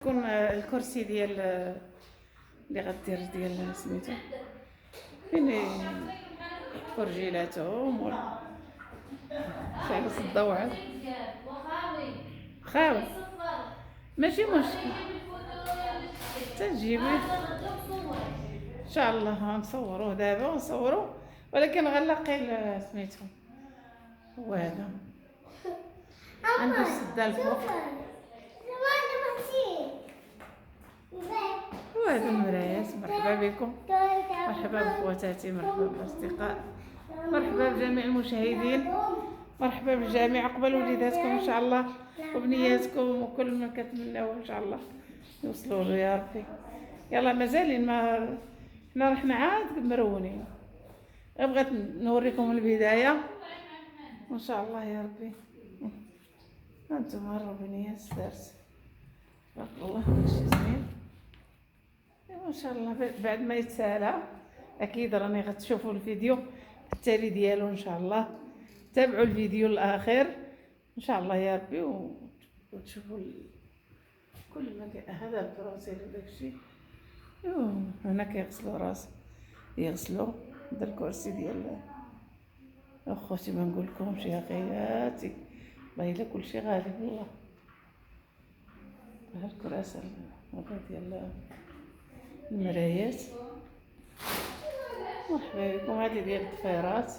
يكون الكرسي ديال اللي غدير ديال سميتو فين كرجيلاتهم تعكس الضوء عاد خاوي ماشي مشكل تجيبي ان شاء الله نصوروه دابا ونصوروه، ولكن غنلاقي سميتو هو هذا عنده السده الفوق وهذا المرايات. مرحبا بكم، مرحبا بخواتاتي، مرحبا بالاصدقاء، مرحبا بجميع المشاهدين، مرحبا بالجميع. قبل وليداتكم ان شاء الله وبنياتكم وكل ما كتمناو ان شاء الله يوصلوا له يا ربي. يلا مازالين ما حنا رحنا عاد مرونين، بغيت نوريكم البدايه وان شاء الله يا ربي. هانتوما الروبينيات دارت تبارك الله كلشي زوين ان شاء الله. بعد ما يتسالى اكيد راني غتشوفوا الفيديو التالي ديالو ان شاء الله. تابعوا الفيديو الاخير ان شاء الله يا ربي وتشوفوا كل ما هذا الكروسير وداكشي. هنا كيغسلوا راس يغسلوا هذا الكرسي ديال اخوتي. ما نقول لكمش يا خياتي والله الا كلشي غالي والله. هذا الكراسه هذا ديال المرايات. مرحبا بكم. هذه ديال الضفيرات.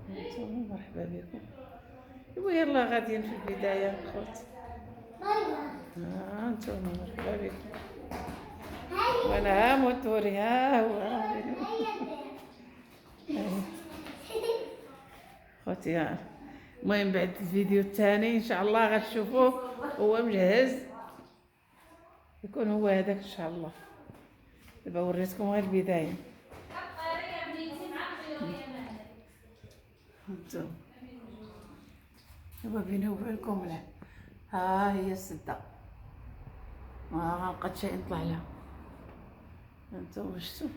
انتم مرحبا بكم. يلا غاديين في البدايه الخوت. انتم مرحبا بكم. وانا موتوري ها هو خوتي. المهم بعد الفيديو الثاني ان شاء الله غتشوفوه هو مجهز، يكون هو هذاك ان شاء الله. دابا وريتكم غير البدايه. انتم دابا بيني وبينكم لا، ها هي السده ما بقات شي يطلع لها. انتم شفتوا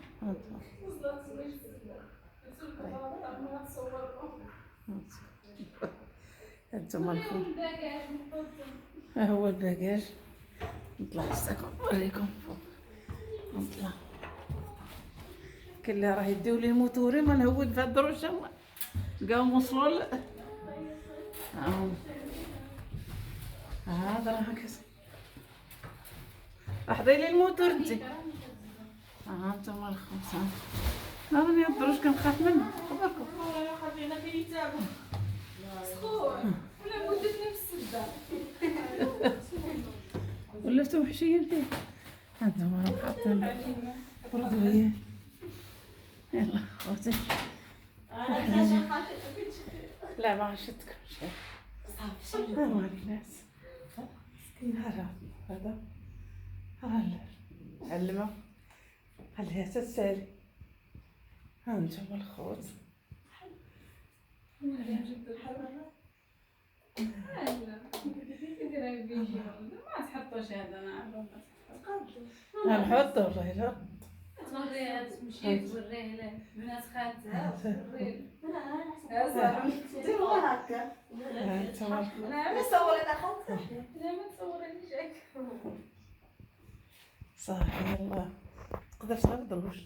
انتم الخوت. ها هو الباكاج. نطلع حساكم نوريكم فوق. نطلع كاين اللي راه يديو لي موتوري ما نهود في هاد الدروشه لقاهم وصلوا هذا راه هكا. احضي لي الموتور انت. انتم الخوت. راني الدروج كنخاف منه خبركم. خلينا كيتابعوا سخون ولا مدتنا في السده ولفتو وحشيين فيه. انتم راه حاطين بردويه. يلا خوتي لا ما شفتكمش صافي. ها هو الناس مسكين. هذا علمه خليها تتسالي. ها انتم الخوت. ما تحطوش هذا. غنحط والله لا توريها تمشي توريه له بنات خالتها توريه له. ديروا هكا. لا ما صورينا خالتها. لا ما تصورينيش هكا. صافي. يلا تقدر تغدروش.